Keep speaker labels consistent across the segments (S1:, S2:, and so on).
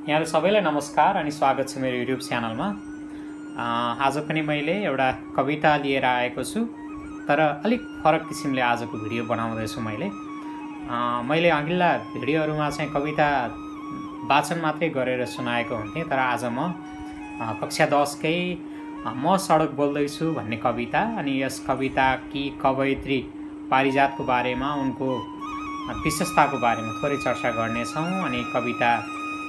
S1: यहाँहरु सबैलाई नमस्कार अनि स्वागत छ मेरो युट्युब च्यानलमा। आज पनि मैले एउटा कविता लिएर आएको छु, तर अलिक फरक किसिमले आजको भिडियो बनाउँदै छु। मैले अघिल्ला भिडियोहरुमा चाहिँ कविता वाचन मात्रै गरेर सुनाएको हुन्थे, तर आज म कक्षा 10 कै म सडक बोल्दै छु भन्ने कविता अनि यस कविताकी कवयित्री पारिजातको बारेमा, उनको विशेषताको बारेमा थोरै चर्चा गर्नेछौँ। अनि कविता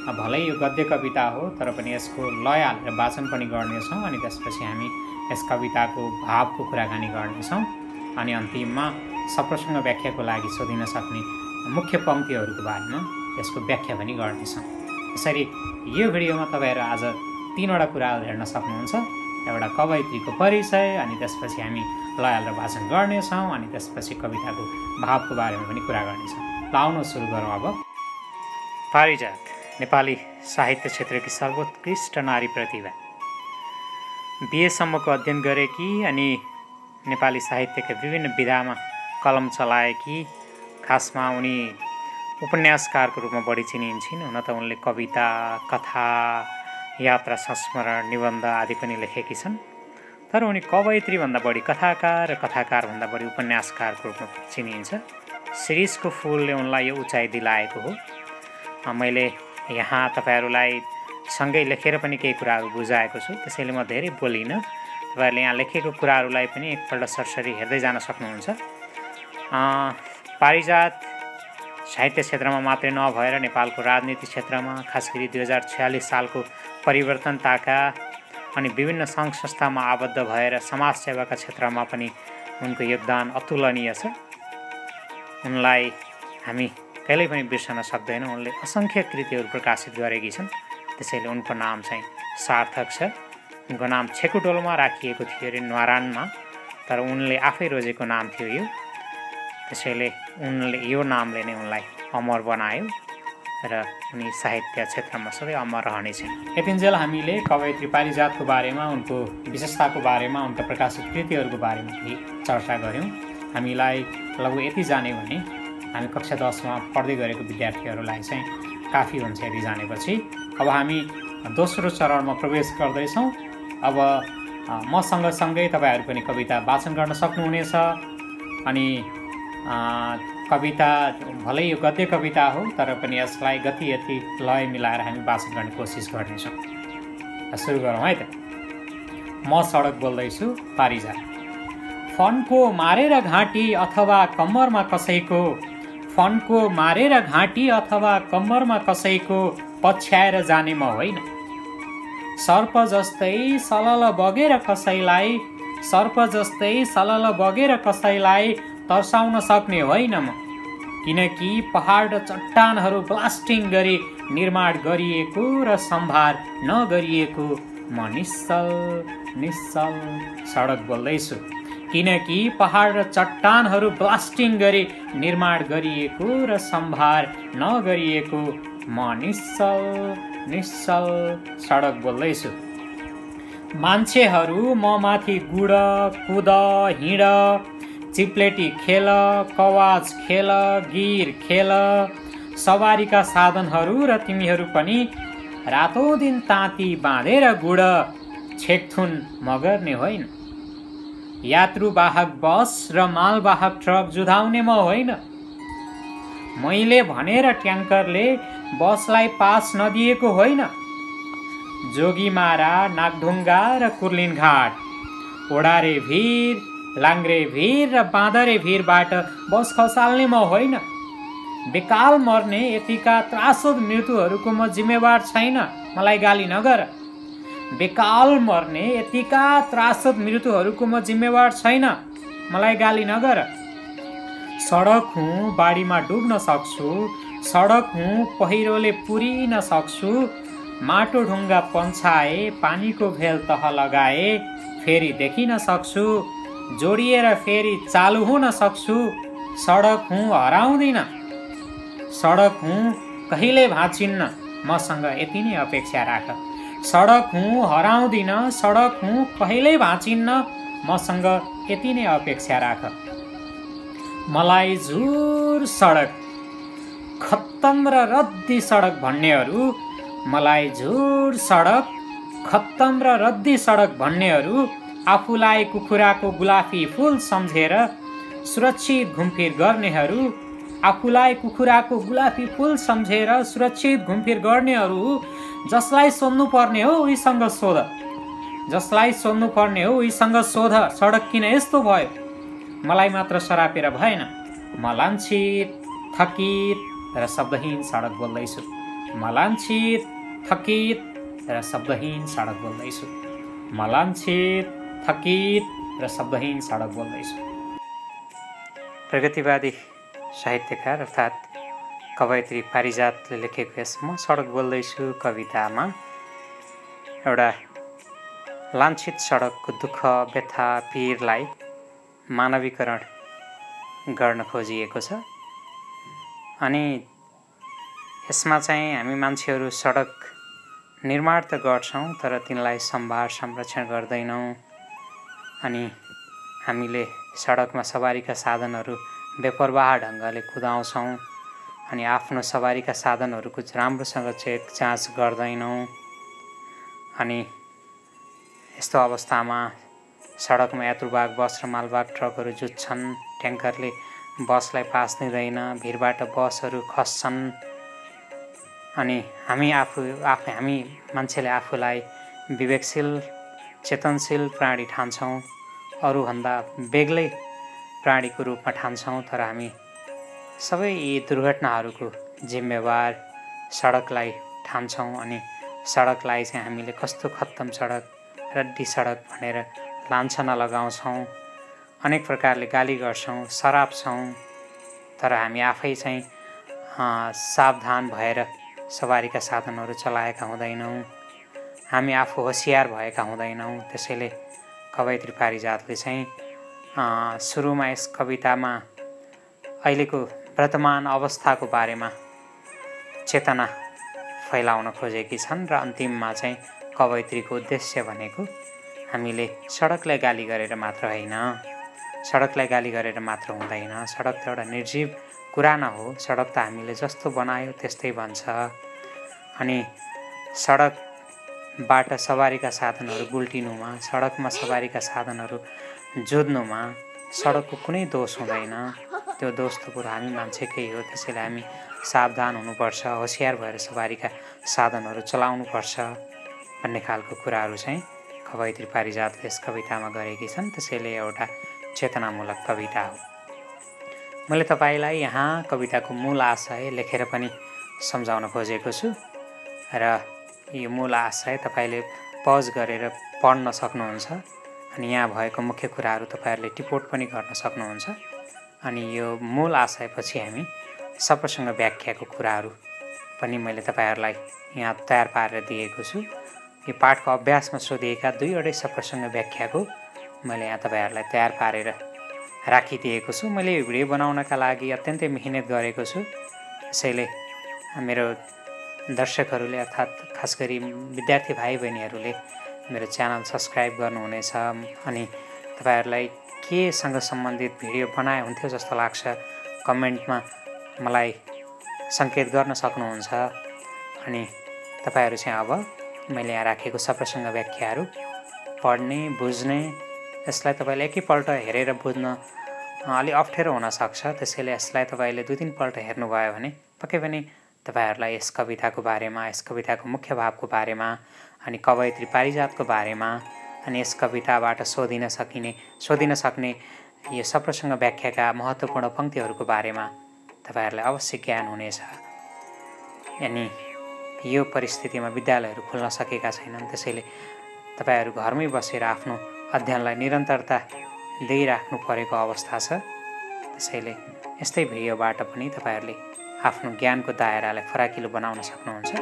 S1: भलै यो गद्य कविता हो, तर पनि यसको लय हालेर वाचन पनि गर्नेछौँ। अनि त्यसपछि हामी यस कविताको भावको कुराकानी गर्नेछौँ अनि अन्तिममा सप्रसङ्ग व्याख्याको लागि सोधिन सक्ने मुख्य पंक्तिहरूको बारेमा यसको व्याख्या पनि गर्नेछौँ। यसरी यो भिडियोमा तपाईहरु आज तीनवटा कुराहरू हेर्न सक्नुहुन्छ। एउटा कवयित्रीको परिचय, अनि त्यसपछि हामी लय हालेर वाचन गर्नेछौँ, अनि त्यसपछि कविताको भावको बारेमा पनि कुरा गर्नेछौँ। ल आउनु सुरु गरौँ। अब पारिजात नेपाली साहित्य क्षेत्रकी सर्वोत्कृष्ट नारी प्रतिभा, बीएसम्मको अध्ययन गरेकी अनि नेपाली साहित्यका विभिन्न विधामा कलम चलाएकी। खासमा उनी उपन्यासकारको रूपमा बढी चिनिन्छिन्। हुन त उनले कविता, कथा, यात्रा संस्मरण, निबन्ध आदि पनि लेखेकी छन्, तर उनी कवयित्री भन्दा बढी कथाकार र कथाकार भन्दा बढी उपन्यासकारको रूपमा चिनिन्छ। शिरीषको फूलले उनलाई यो उचाइ दिलाएको हो। मैले यहाँ तपाईहरुलाई सँगै लेखेर पनि केही कुराहरू बुझाएको छु, त्यसैले म धेरै बोलिनँ। तपाईहरुले यहाँ लेखेको कुराहरूलाई पनि एकपल्ट सरसरी हेर्दै जान सक्नुहुन्छ। पारिजात साहित्य क्षेत्रमा मात्रै नभएर नेपालको राजनीति क्षेत्रमा, खास गरी 2046 सालको परिवर्तनताका अनि विभिन्न सङ्घ संस्थामा आबद्ध भएर समाजसेवाका क्षेत्रमा पनि उनको योगदान अतुलनीय छ। उनलाई हामी कहिल्यै पनि बिर्सन सक्दैनौँ। उनले असङ्ख्य कृतिहरू प्रकाशित गरेकी छन्, त्यसैले उनको नाम चाहिँ सार्थक छ। उनको नाम छेकुटोलमा राखिएको थियो अरे, न्वारानमा, तर उनले आफै रोजेको नाम थियो यो। त्यसैले उनले यो नामले नै उनलाई अमर बनायो र उनी साहित्य क्षेत्रमा सधैँ अमर रहनेछन्। यतिन्जेल हामीले कवयित्री पारिजातको बारेमा, उनको विशेषताको बारेमा, उनका प्रकाशित कृतिहरूको बारेमा केही चर्चा गऱ्यौँ। हामीलाई लगभग यति जान्यो भने हामी कक्षा 10 मा पढ्दै गरेको विद्यार्थीहरूलाई चाहिँ काफी हुन्छ। यदि जानेपछि अब हामी दोस्रो चरणमा प्रवेश गर्दैछौँ। अब म सँगसँगै तपाईहरु पनि कविता वाचन गर्न सक्नुहुनेछ। अनि कविता भलै यो गद्य कविता हो, तर पनि यसलाई गति यति लय मिलाएर हामी वाचन गर्ने कोसिस गर्नेछौँ। सुरु गरौँ है त। म सडक बोल्दैछु पारिजात। फनको मारेर घाँटी अथवा कम्मरमा कसैको, फनको मारेर घाँटी अथवा कम्मरमा कसैको पछ्याएर जाने म होइन। सर्प जस्तै सलल बगेर कसैलाई, सर्प जस्तै सलल बगेर कसैलाई तर्साउन सक्ने होइन म। किनकि पहाड र चट्टानहरू ब्लास्टिङ गरी निर्माण गरिएको र सम्भार नगरिएको म निश्चल निश्चल सडक बोल्दैछु। किनकि पहाड र चट्टानहरू ब्लास्टिङ गरी निर्माण गरिएको र सम्भार नगरिएको म निश्चल निश्चल सडक बोल्दैछु। मान्छेहरू म माथि गुड, कुद, हिँड, चिप्लेटी खेल, कवाज खेल, गिर खेल, सवारीका साधनहरू र तिमीहरू पनि रातौं दिन ताती बाँधेर गुड छेक्थुन म गर्ने होइन। यात्रुवाहक बस र मालवाहक ट्रक जुधाउने म होइन। मैले भनेर ट्याङ्करले बसलाई पास नदिएको होइन। जोगीमारा, नागढुङ्गा र कुर्लिनघाट, ओडारे भिर, लाङ्ग्रे भिर र बाँदरे भिरबाट बस खसाल्ने म होइन। बेकाल मर्ने यतिका त्रासद मृत्युहरूको म जिम्मेवार छैन, मलाई गाली नगर। बेकाल मर्ने यतिका त्रासद मृत्युहरूको म जिम्मेवार छैन, मलाई गाली नगर। सडक हुँ बाढीमा डुब्न सक्छु, सडक हुँ पहिरोले पुरिन सक्छु। माटो ढुङ्गा पन्छाए, पानीको भेल तह लगाए, फेरि देखिन सक्छु। जोडिएर फेरि चालु हुन सक्छु। सडक हुँ हराउँदिन, सडक हुँ कहिले भाँचिन्न, मसँग यति नै अपेक्षा राख। सडक हुँ हराउँदिन, सडक हुँ कहिल्यै भाँचिन्न, मसँग यति नै अपेक्षा राख। मलाई झुर सडक, खत्तम र रद्दी सडक भन्नेहरू मलाई झुर सडक खत्तम र रद्दी सडक भन्नेहरू आफूलाई कुखुराको गुलाफी फुल सम्झेर सुरक्षित घुमफिर गर्नेहरू आफूलाई कुखुराको गुलाफी फुल सम्झेर सुरक्षित घुमफिर गर्नेहरू जसलाई सोध्नु पर्ने हो उहीसँग सोध जसलाई सोध्नु पर्ने हो उहीसँग सोध सडक किन यस्तो भयो मलाई मात्र सरापेर भएन म लान्छित थकित र शब्दहीन सडक बोल्दैछु म लान्छित थकित र शब्दहीन सडक बोल्दैछु म लान्छित थकित र शब्दहीन सडक बोल्दैछु। प्रगतिवादी साहित्यकार अर्थात् कवयित्री पारिजातले लेखेको यस म सडक बोल्दैछु कवितामा एउटा लान्छित सडकको दुःख व्यथा पीरलाई मानवीकरण गर्न खोजिएको छ। अनि यसमा चाहिँ हामी मान्छेहरू सडक निर्माण त गर्छौँ तर तिनलाई सम्भार संरक्षण गर्दैनौँ। अनि हामीले सडकमा सवारीका साधनहरू बेपरवाह ढङ्गले कुदाउँछौँ अनि आफ्नो सवारीका साधनहरूको राम्रोसँग चेक जाँच गर्दैनौँ। अनि यस्तो अवस्थामा सडकमा यात्रुवाहक बस र मालवाहक ट्रकहरू जुझ्छन्, ट्याङ्करले बसलाई पास दिँदैन, भिरबाट बसहरू खस्छन्। अनि हामी मान्छेले आफूलाई विवेकशील चेतनशील प्राणी ठान्छौँ, अरूभन्दा बेग्लै प्राणीको रूपमा ठान्छौँ। तर हामी सबै यी दुर्घटनाहरूको जिम्मेवार सडकलाई ठान्छौँ। अनि सडकलाई चाहिँ हामीले कस्तो खत्तम सडक रड्डी सडक भनेर लान्छना लगाउँछौँ, अनेक प्रकारले गाली गर्छौँ, सराप्छौँ। तर हामी आफै चाहिँ सावधान भएर सवारीका साधनहरू चलाएका हुँदैनौँ, हामी आफू होसियार भएका हुँदैनौँ। त्यसैले कवयित्री पारिजातले चाहिँ सुरुमा यस कवितामा अहिलेको वर्तमान अवस्थाको बारेमा चेतना फैलाउन खोजेकी छन् र अन्तिममा चाहिँ कवयित्रीको उद्देश्य भनेको हामीले सडकलाई गाली गरेर मात्र होइन, सडकलाई गाली गरेर मात्र हुँदैन। सडक त एउटा निर्जीव कुरा न हो, सडक त हामीले जस्तो बनायो त्यस्तै बन्छ। अनि सडकबाट सवारीका साधनहरू गुल्टिनुमा, सडकमा सवारीका साधनहरू जुझ्नुमा सडकको कुनै दोष हुँदैन। त्यो दोष त कुरो हामी मान्छेकै हो। त्यसैले हामी सावधान हुनुपर्छ, होसियार भएर सवारीका साधनहरू चलाउनुपर्छ भन्ने खालको कुराहरू चाहिँ कवयित्री पारिजातले यस कवितामा गरेकी छन्। त्यसैले एउटा चेतनामूलक कविता हो। मैले तपाईँलाई यहाँ कविताको मूल आशय लेखेर पनि सम्झाउन खोजेको छु र यो मूल आशय तपाईँले पज गरेर पढ्न सक्नुहुन्छ। अनि यहाँ भएको मुख्य कुराहरू तपाईँहरूले टिपोट पनि गर्न सक्नुहुन्छ। अनि यो मूल आशयपछि हामी सप्रसँग व्याख्याको कुराहरू पनि मैले तपाईँहरूलाई यहाँ तयार पारेर दिएको छु। यो पाठको अभ्यासमा सोधिएका 2वटै सप्रसँग व्याख्याको मैले यहाँ तपाईँहरूलाई तयार पारेर राखिदिएको छु। मैले यो भिडियो बनाउनका लागि अत्यन्तै मिहिनेत गरेको छु। त्यसैले मेरो दर्शकहरूले अर्थात् खास गरी विद्यार्थी भाइ बहिनीहरूले मेरो च्यानल सब्सक्राइब गर्नुहुनेछ। अनि तपाईँहरूलाई केसँग सम्बन्धित भिडियो बनाए हुन्थ्यो जस्तो लाग्छ कमेन्टमा मलाई सङ्केत गर्न सक्नुहुन्छ। अनि तपाईँहरू चाहिँ अब मैले यहाँ राखेको सप्रसँग व्याख्याहरू पढ्ने बुझ्ने, यसलाई तपाईँले एकैपल्ट हेरेर बुझ्न अलि अप्ठ्यारो हुनसक्छ। त्यसैले यसलाई तपाईँले 2-3 पल्ट हेर्नुभयो भने पक्कै पनि तपाईँहरूलाई यस कविताको बारेमा, यस कविताको मुख्य भावको बारेमा अनि कवयित्री पारिजातको बारेमा अनि यस कविताबाट सोधिन सक्ने यो सप्रसँग व्याख्याका महत्त्वपूर्ण पङ्क्तिहरूको बारेमा तपाईँहरूलाई अवश्य ज्ञान हुनेछ। अनि यो परिस्थितिमा विद्यालयहरू खुल्न सकेका छैनन्। त्यसैले तपाईँहरू घरमै बसेर आफ्नो अध्ययनलाई निरन्तरता दिइराख्नु परेको अवस्था छ। त्यसैले यस्तै भिडियोबाट पनि तपाईँहरूले आफ्नो ज्ञानको दायरालाई फराकिलो बनाउन सक्नुहुन्छ।